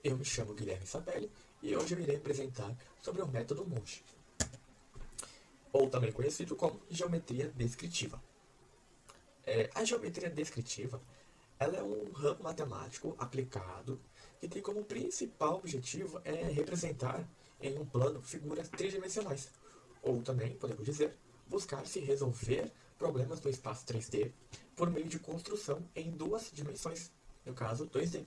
Eu me chamo Guilherme Sapelli e hoje eu irei apresentar sobre o método Monge, ou também conhecido como geometria descritiva. A geometria descritiva ela é um ramo matemático aplicado que tem como principal objetivo representar em um plano figuras tridimensionais, ou também, podemos dizer, buscar se resolver problemas do espaço 3D por meio de construção em duas dimensões, no caso 2D.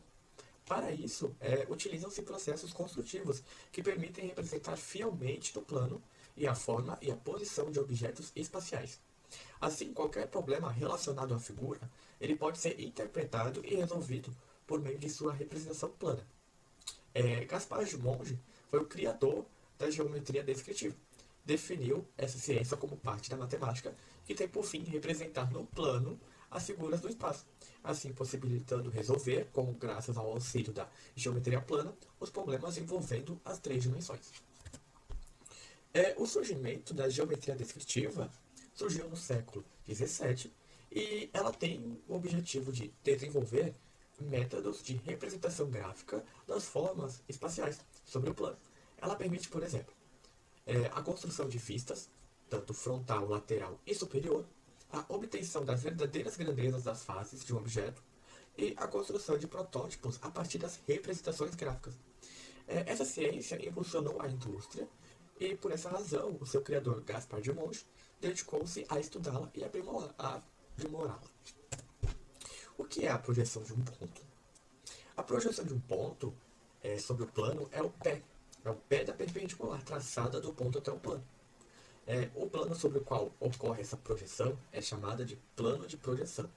Para isso, utilizam-se processos construtivos que permitem representar fielmente no plano e a forma e a posição de objetos espaciais. Assim, qualquer problema relacionado à figura, ele pode ser interpretado e resolvido por meio de sua representação plana. Gaspar de Monge foi o criador da geometria descritiva. Definiu essa ciência como parte da matemática que tem por fim representar no plano as figuras do espaço, assim possibilitando resolver, graças ao auxílio da geometria plana, os problemas envolvendo as três dimensões. O surgimento da geometria descritiva surgiu no século XVII e ela tem o objetivo de desenvolver métodos de representação gráfica das formas espaciais sobre o plano. Ela permite, por exemplo, a construção de vistas, tanto frontal, lateral e superior, a obtenção das verdadeiras grandezas das faces de um objeto e a construção de protótipos a partir das representações gráficas. Essa ciência impulsionou a indústria e, por essa razão, o seu criador, Gaspar de Monge, dedicou-se a estudá-la e aprimorá-la. O que é a projeção de um ponto? A projeção de um ponto sobre o plano é o pé da perpendicular traçada do ponto até o plano. O plano sobre o qual ocorre essa projeção é chamada de plano de projeção.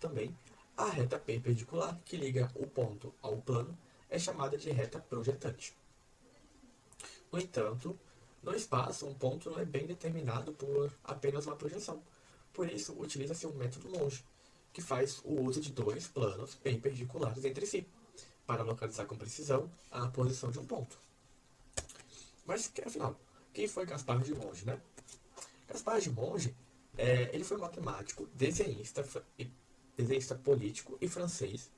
Também, a reta perpendicular que liga o ponto ao plano é chamada de reta projetante. No entanto, no espaço, um ponto não é bem determinado por apenas uma projeção. Por isso, utiliza-se um método Monge, que faz o uso de dois planos perpendiculares entre si, para localizar com precisão a posição de um ponto. Mas, afinal, quem foi Gaspar de Monge, né? Gaspar de Monge, ele foi um matemático, desenhista político e francês,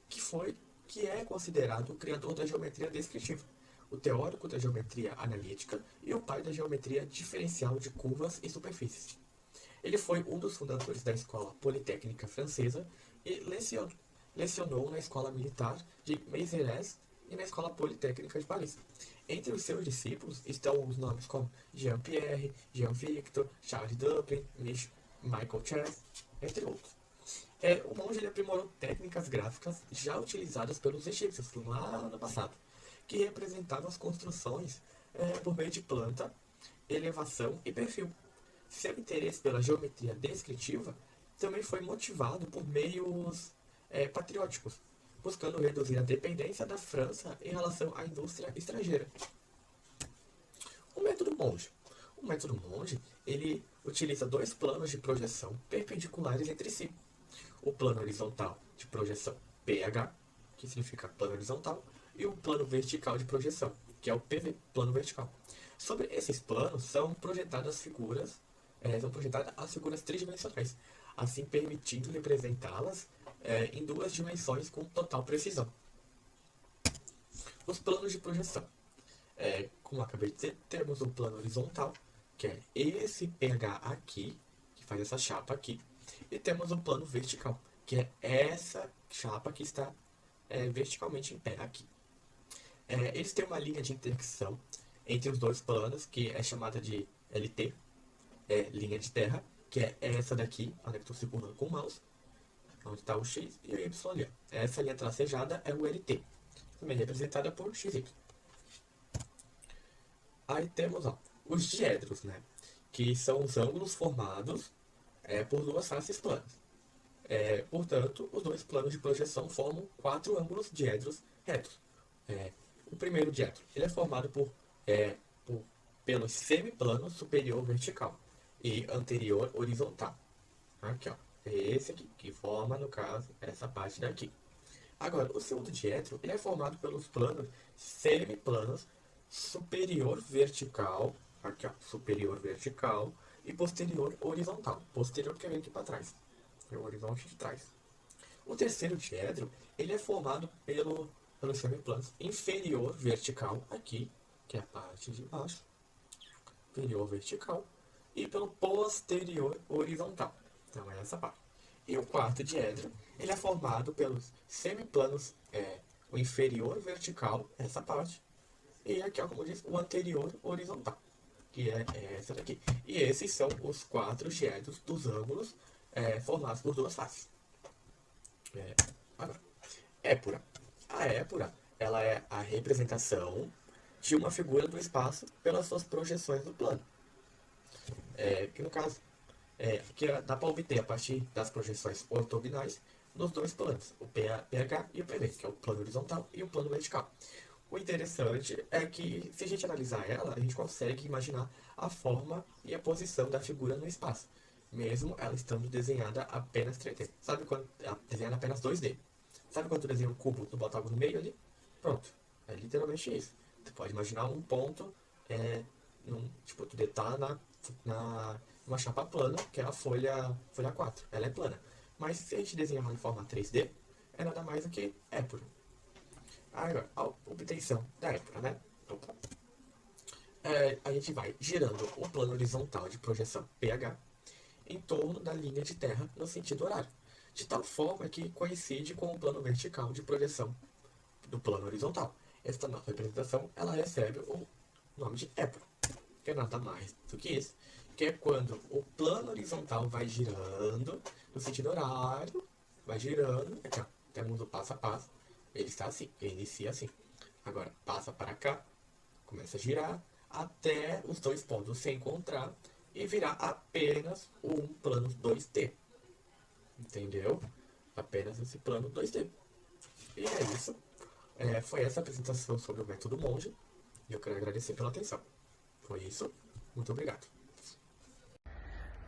que é considerado o criador da geometria descritiva, o teórico da geometria analítica e o pai da geometria diferencial de curvas e superfícies. Ele foi um dos fundadores da Escola Politécnica Francesa e lecionou na Escola Militar de Mézières e na Escola Politécnica de Paris. Entre os seus discípulos estão os nomes como Jean-Pierre, Jean-Victor, Charles Duplin, Michael Chess, entre outros. O Monge aprimorou técnicas gráficas já utilizadas pelos egípcios lá no passado, que representavam as construções por meio de planta, elevação e perfil. Seu interesse pela geometria descritiva também foi motivado por meios patrióticos, buscando reduzir a dependência da França em relação à indústria estrangeira. O método Monge. O método Monge ele utiliza dois planos de projeção perpendiculares entre si. O plano horizontal de projeção PH, que significa plano horizontal, e o plano vertical de projeção, que é o PV, plano vertical. Sobre esses planos são projetadas as figuras tridimensionais, assim permitindo representá-las em duas dimensões com total precisão. Os planos de projeção. Como eu acabei de dizer, temos o plano horizontal, que é esse PH aqui, que faz essa chapa aqui, e temos o plano vertical, que é essa chapa que está verticalmente em pé aqui. Eles têm uma linha de intersecção entre os dois planos, que é chamada de LT, linha de terra, que é essa daqui, onde eu estou segurando com o mouse, onde está o X e o Y ali. Essa linha tracejada é o LT, também representada por XY. Aí temos os diedros, né, que são os ângulos formados por duas faces planas. Portanto, os dois planos de projeção formam quatro ângulos diedros retos. O primeiro diedro ele é formado pelos semiplanos superior vertical e anterior horizontal. Aqui, ó. É esse aqui, que forma, no caso, essa parte daqui. Agora, o segundo diedro ele é formado pelos planos semiplanos superior vertical, aqui, ó, superior vertical e posterior horizontal. Posterior que vem aqui para trás. É o horizonte de trás. O terceiro diedro ele é formado pelos semiplanos inferior vertical aqui, que é a parte de baixo, inferior vertical, e pelo posterior horizontal. Então é essa parte. E o quarto diedro, ele é formado pelos semiplanos, o inferior vertical, essa parte, e aqui, ó, como diz, o anterior horizontal, que é essa daqui. E esses são os quatro diedros dos ângulos formados por duas faces. Agora, épura. A épura, ela é a representação de uma figura do espaço pelas suas projeções do plano. Que no caso, que dá para obter a partir das projeções ortogonais nos dois planos, o PH e o PV, que é o plano horizontal e o plano vertical. O interessante é que, se a gente analisar ela, a gente consegue imaginar a forma e a posição da figura no espaço, mesmo ela estando desenhada apenas 3D. Sabe quando desenhada apenas 2D? Sabe quando tu desenha um cubo, tu bota algo no meio ali? Pronto, é literalmente isso. Tu pode imaginar um ponto, tipo, tu detar numa chapa plana, que é a folha 4. Ela é plana. Mas se a gente desenhar ela em forma 3D, é nada mais do que épura. Agora, a obtenção da épura, né? Opa. A gente vai girando o plano horizontal de projeção PH em torno da linha de terra no sentido horário, de tal forma que coincide com o plano vertical de projeção do plano horizontal. Esta nossa representação, ela recebe o nome de épura, que é nada mais do que isso, que é quando o plano horizontal vai girando no sentido horário, vai girando, aqui ó, temos o passo a passo, ele está assim, ele inicia assim. Agora passa para cá, começa a girar, até os dois pontos se encontrar e virar apenas um plano 2D. Entendeu? Apenas esse plano 2D. E é isso. Foi essa apresentação sobre o método Monge. E eu quero agradecer pela atenção. Foi isso. Muito obrigado.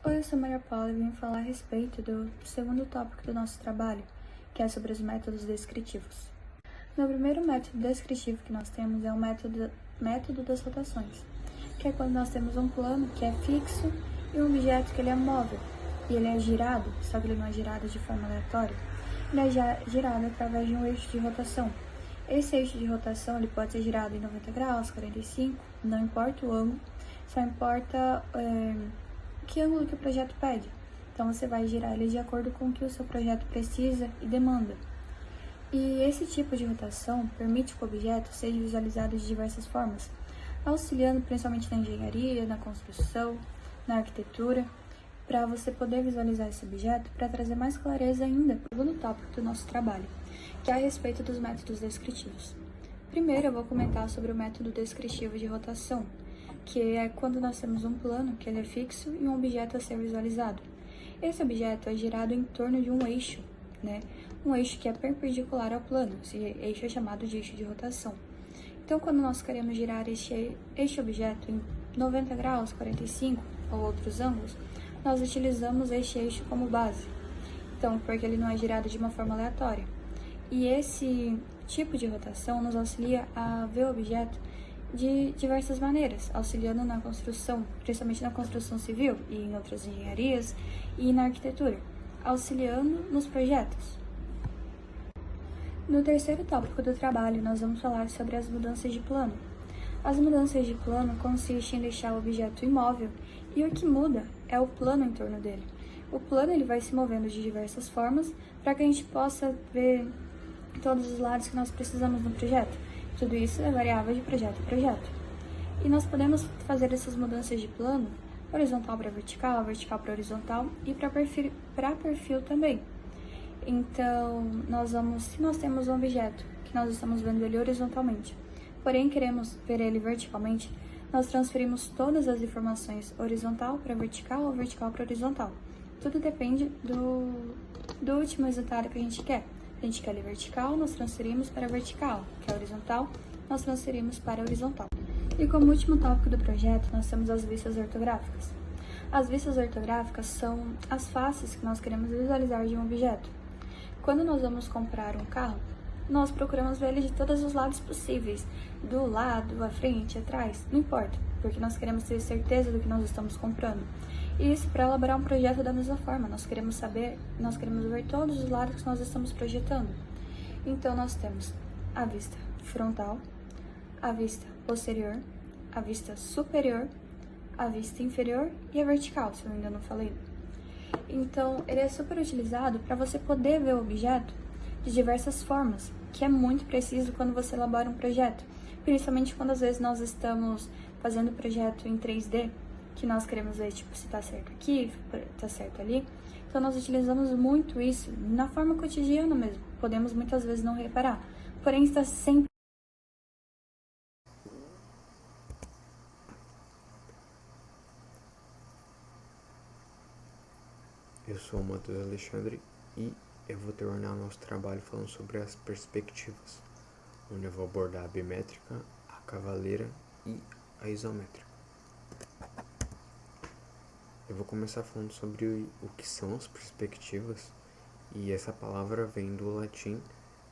Oi, eu sou Maria Paula e vim falar a respeito do segundo tópico do nosso trabalho, que é sobre os métodos descritivos. No primeiro método descritivo que nós temos é o método das rotações, que é quando nós temos um plano que é fixo e um objeto que ele é móvel, e ele é girado, só que ele não é girado de forma aleatória, ele é girado através de um eixo de rotação. Esse eixo de rotação ele pode ser girado em 90 graus, 45, não importa o ângulo, só importa que ângulo que o projeto pede. Então você vai girar ele de acordo com o que o seu projeto precisa e demanda. E esse tipo de rotação permite que o objeto seja visualizado de diversas formas, auxiliando principalmente na engenharia, na construção, na arquitetura, para você poder visualizar esse objeto para trazer mais clareza ainda para o segundo tópico do nosso trabalho, que é a respeito dos métodos descritivos. Primeiro eu vou comentar sobre o método descritivo de rotação, que é quando nós temos um plano que ele é fixo e um objeto a ser visualizado. Esse objeto é girado em torno de um eixo, né? Um eixo que é perpendicular ao plano. Esse eixo é chamado de eixo de rotação. Então, quando nós queremos girar este objeto em 90 graus, 45 ou outros ângulos, nós utilizamos este eixo como base. Então, porque ele não é girado de uma forma aleatória. E esse tipo de rotação nos auxilia a ver o objeto de diversas maneiras, auxiliando na construção, principalmente na construção civil e em outras engenharias e na arquitetura, auxiliando nos projetos. No terceiro tópico do trabalho, nós vamos falar sobre as mudanças de plano. As mudanças de plano consistem em deixar o objeto imóvel e o que muda é o plano em torno dele. O plano ele vai se movendo de diversas formas para que a gente possa ver todos os lados que nós precisamos no projeto. Tudo isso é variável de projeto a projeto. E nós podemos fazer essas mudanças de plano, horizontal para vertical, vertical para horizontal e para perfil também. Então, se nós temos um objeto que nós estamos vendo ele horizontalmente, porém queremos ver ele verticalmente, nós transferimos todas as informações horizontal para vertical ou vertical para horizontal. Tudo depende do último resultado que a gente quer. Se a gente quer ele vertical, nós transferimos para vertical, que é horizontal, nós transferimos para horizontal. E como último tópico do projeto, nós temos as vistas ortográficas. As vistas ortográficas são as faces que nós queremos visualizar de um objeto. Quando nós vamos comprar um carro, nós procuramos ver ele de todos os lados possíveis, do lado, à frente, atrás, não importa, porque nós queremos ter certeza do que nós estamos comprando. E isso para elaborar um projeto da mesma forma, nós queremos ver todos os lados que nós estamos projetando. Então nós temos a vista frontal, a vista posterior, a vista superior, a vista inferior e a vertical, se eu ainda não falei. Então, ele é super utilizado para você poder ver o objeto de diversas formas, que é muito preciso quando você elabora um projeto, principalmente quando às vezes nós estamos fazendo projeto em 3D, que nós queremos ver, tipo, se tá certo aqui, tá certo ali. Então, nós utilizamos muito isso na forma cotidiana mesmo. Podemos muitas vezes não reparar, porém está sempre. Eu sou o Matheus Alexandre e eu vou terminar nosso trabalho falando sobre as perspectivas, onde eu vou abordar a bimétrica, a cavaleira e a isométrica. Eu vou começar falando sobre o que são as perspectivas, e essa palavra vem do latim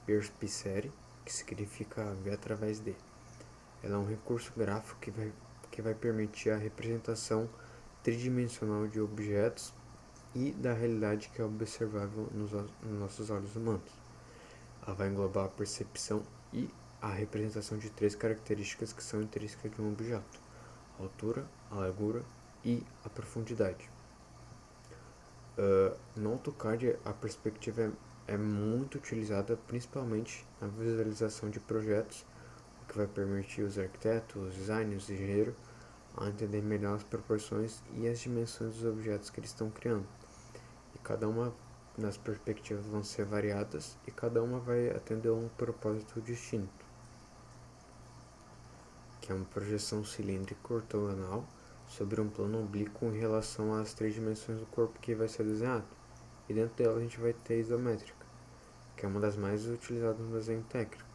perspicere, que significa ver através de. Ela é um recurso gráfico que vai permitir a representação tridimensional de objetos e da realidade que é observável nos nossos olhos humanos. Ela vai englobar a percepção e a representação de três características que são intrínsecas de um objeto: a altura, a largura e a profundidade. No AutoCAD, a perspectiva é muito utilizada principalmente na visualização de projetos, o que vai permitir os arquitetos, os designers, os engenheiros a entender melhor as proporções e as dimensões dos objetos que eles estão criando. E cada uma das perspectivas vão ser variadas e cada uma vai atender a um propósito distinto, que é uma projeção cilíndrica ortogonal sobre um plano oblíquo em relação às três dimensões do corpo que vai ser desenhado. E dentro dela a gente vai ter a isométrica, que é uma das mais utilizadas no desenho técnico.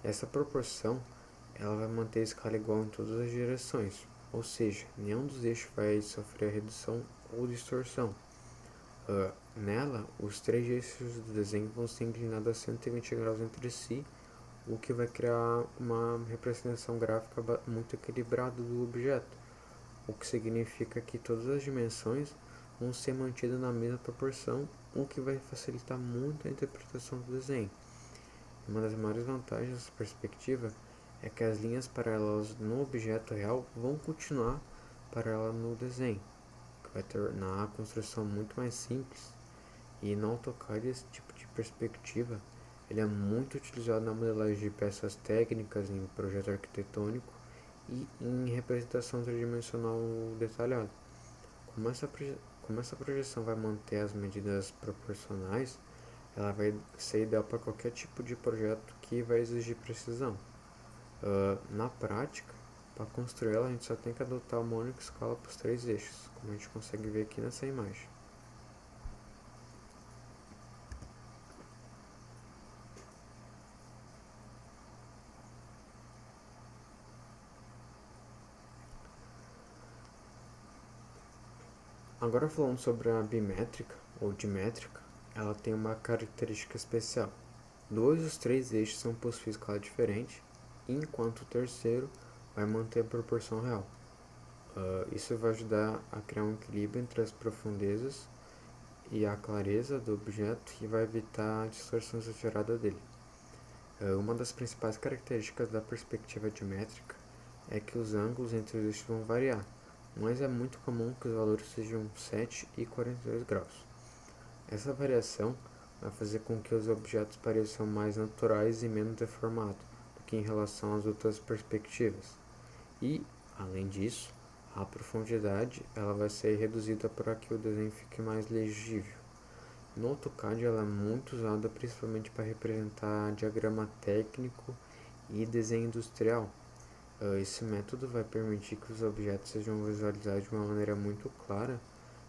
Essa proporção ela vai manter a escala igual em todas as direções, ou seja, nenhum dos eixos vai sofrer redução ou distorção. Nela, os três eixos do desenho vão ser inclinados a 120 graus entre si, o que vai criar uma representação gráfica muito equilibrada do objeto, o que significa que todas as dimensões vão ser mantidas na mesma proporção, o que vai facilitar muito a interpretação do desenho. Uma das maiores vantagens dessa perspectiva é que as linhas paralelas no objeto real vão continuar paralelas no desenho, que vai tornar a construção muito mais simples. E no AutoCAD, esse tipo de perspectiva ele é muito utilizado na modelagem de peças técnicas, em projeto arquitetônico e em representação tridimensional detalhada. Como essa projeção vai manter as medidas proporcionais, ela vai ser ideal para qualquer tipo de projeto que vai exigir precisão. Na prática, para construir ela, a gente só tem que adotar uma única escala para os três eixos, como a gente consegue ver aqui nessa imagem. Agora falando sobre a bimétrica ou dimétrica, ela tem uma característica especial. Dois dos três eixos são possíveis escala diferente, enquanto o terceiro vai manter a proporção real. Isso vai ajudar a criar um equilíbrio entre as profundezas e a clareza do objeto e vai evitar a distorção exagerada dele. Uma das principais características da perspectiva dimétrica é que os ângulos entre os eixos vão variar, mas é muito comum que os valores sejam 7 e 42 graus. Essa variação vai fazer com que os objetos pareçam mais naturais e menos deformados do que em relação às outras perspectivas. E, além disso, a profundidade ela vai ser reduzida para que o desenho fique mais legível. No AutoCAD ela é muito usada principalmente para representar diagrama técnico e desenho industrial. Esse método vai permitir que os objetos sejam visualizados de uma maneira muito clara,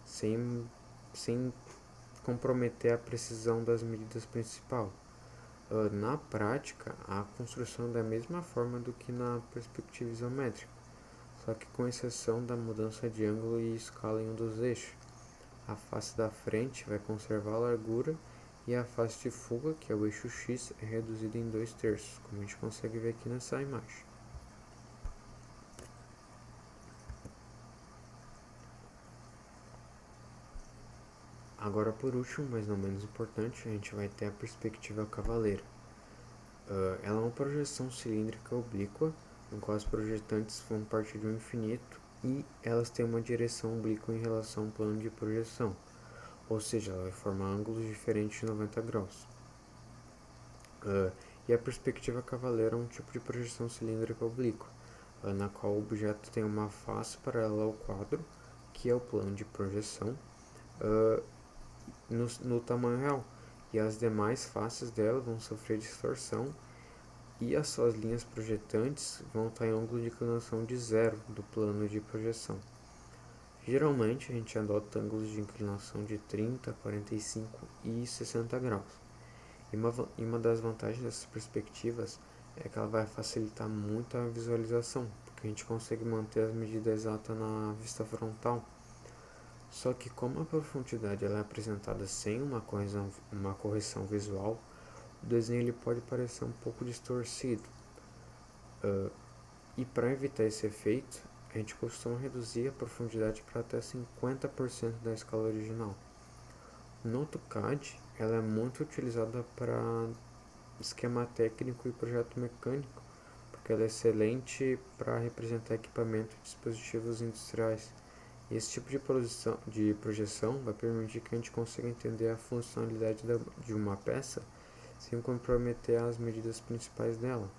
sem comprometer a precisão das medidas principais. Na prática, a construção é da mesma forma do que na perspectiva isométrica, só que com exceção da mudança de ângulo e escala em um dos eixos. A face da frente vai conservar a largura e a face de fuga, que é o eixo X, é reduzida em 2/3, como a gente consegue ver aqui nessa imagem. Agora, por último, mas não menos importante, a gente vai ter a perspectiva cavaleira. Ela é uma projeção cilíndrica oblíqua, em qual as projetantes vão partir do infinito e elas têm uma direção oblíqua em relação ao plano de projeção, ou seja, ela vai formar ângulos diferentes de 90 graus. E a perspectiva cavaleira é um tipo de projeção cilíndrica oblíqua, na qual o objeto tem uma face paralela ao quadro, que é o plano de projeção, no tamanho real, e as demais faces dela vão sofrer distorção e as suas linhas projetantes vão estar em ângulo de inclinação de zero do plano de projeção. Geralmente a gente adota ângulos de inclinação de 30, 45 e 60 graus. E uma das vantagens dessas perspectivas é que ela vai facilitar muito a visualização, porque a gente consegue manter as medidas exatas na vista frontal. Só que como a profundidade ela é apresentada sem uma correção visual, o desenho ele pode parecer um pouco distorcido. E para evitar esse efeito, a gente costuma reduzir a profundidade para até 50% da escala original. No AutoCAD, ela é muito utilizada para esquema técnico e projeto mecânico, porque ela é excelente para representar equipamentos e dispositivos industriais. E esse tipo de projeção vai permitir que a gente consiga entender a funcionalidade de uma peça sem comprometer as medidas principais dela.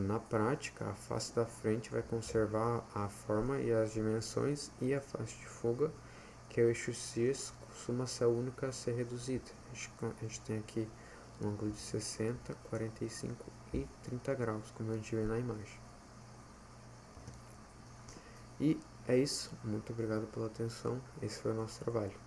Na prática, a face da frente vai conservar a forma e as dimensões, e a face de fuga, que é o eixo X, costuma ser a única a ser reduzida. A gente tem aqui um ângulo de 60, 45 e 30 graus, como a gente vê na imagem. E é isso, muito obrigado pela atenção, esse foi o nosso trabalho.